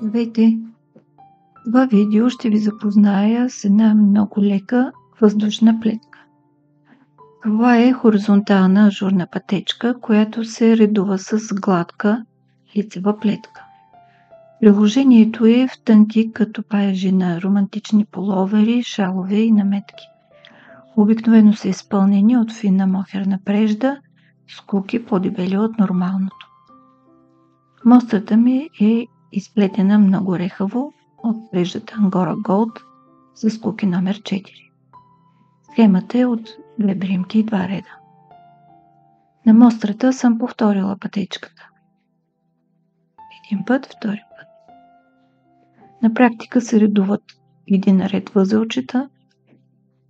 Здравейте! В това видео ще ви запозная с една много лека въздушна плетка. Това е хоризонтална ажурна пътечка, която се редува с гладка лицева плетка. Приложението е в тънки като паежи на романтични половери, шалове и наметки. Обикновено са изпълнени от финна мохерна прежда с куки по-дебели от нормалното. Мострата ми е изплетена много рехаво от преждата Ангора Голд с куки номер 4. Схемата е от 2 бримки и 2 реда. На мострата съм повторила пътечката. Един път, втори път. На практика се редуват един ред възелчета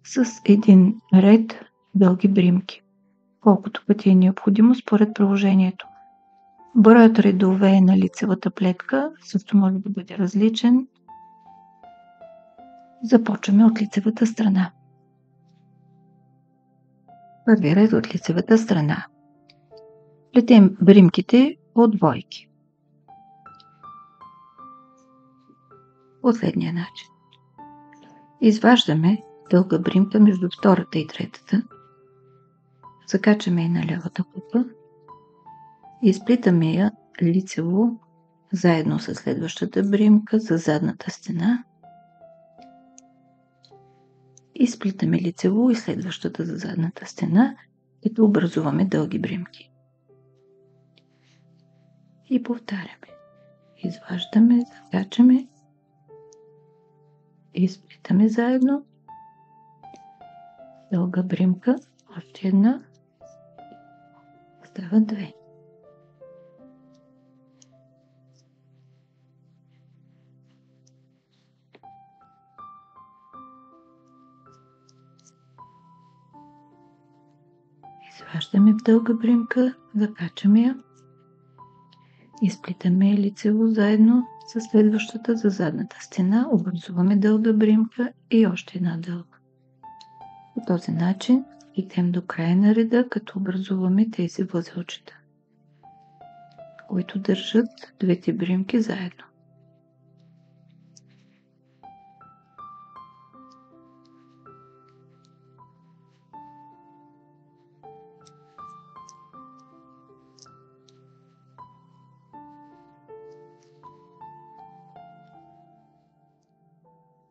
с един ред дълги бримки, колкото пъти е необходимо според приложението. Броят редове на лицевата плетка също може да бъде различен. Започваме от лицевата страна. Първи ред от лицевата страна. Плетем бримките по двойки. Последния начин. Изваждаме дълга бримка между втората и третата. Закачаме я на лявата кука. Изплитаме я лицево заедно с следващата бримка за задната стена. Изплитаме лицево и следващата за задната стена, като образуваме дълги бримки. И повтаряме. Изваждаме, закачаме, изплитаме заедно, дълга бримка, още една, става 2. Изваждаме в дълга бримка, закачаме я, изплитаме лицево заедно с следващата за задната стена, образуваме дълга бримка и още една дълга. По този начин идем до края на реда, като образуваме тези възелчета, които държат двете бримки заедно.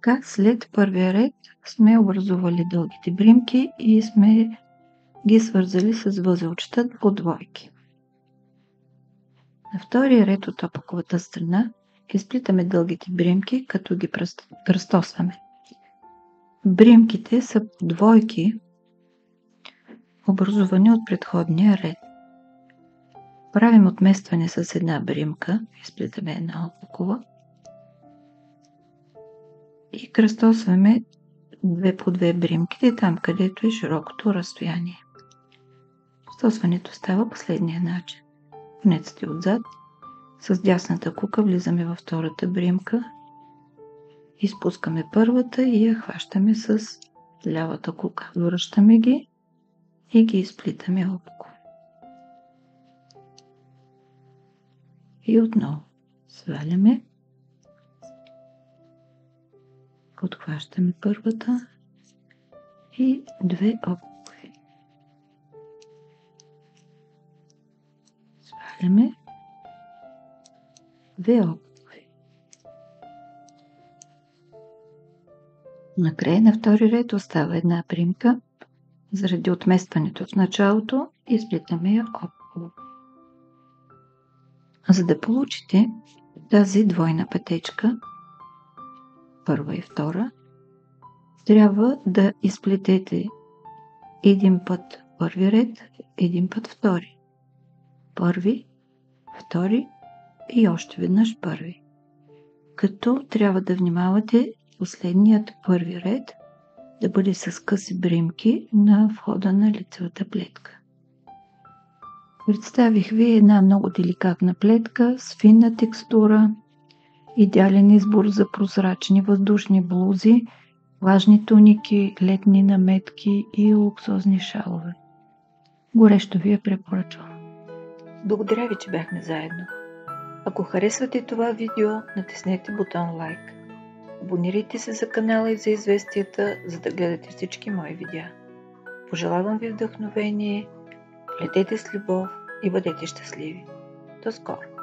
Как след първия ред сме образували дългите бримки и сме ги свързали с възелчета по двойки. На втория ред от опаковата страна изплитаме дългите бримки, като ги кръстосваме. Бримките са по двойки, образувани от предходния ред. Правим отместване с една бримка, изплитаме една опакова и кръстосваме 2 по 2 бримките там, където е широкото разстояние. Кръстосването става последния начин. Конеците отзад, с дясната кука влизаме във втората бримка, изпускаме първата и я хващаме с лявата кука. Връщаме ги и ги изплитаме опаково. И отново сваляме, подхващаме първата и 2 опакови. Сваляме 2 опакови. Накрая на втори ред остава една бримка. Заради отместването в началото изплитаме я опаково. За да получите тази двойна пътечка, първа и втора, трябва да изплетете един път първи ред, един път втори. Първи, втори и още веднъж първи. Като трябва да внимавате последният първи ред да бъде с къси бримки на входа на лицевата плетка. Представих ви една много деликатна плетка с финна текстура, идеален избор за прозрачни въздушни блузи, влажни туники, летни наметки и луксозни шалове. Горещо ви я препоръчвам. Благодаря ви, че бяхме заедно. Ако харесвате това видео, натиснете бутон лайк. Абонирайте се за канала и за известията, за да гледате всички мои видеа. Пожелавам ви вдъхновение, летете с любов и бъдете щастливи. До скоро!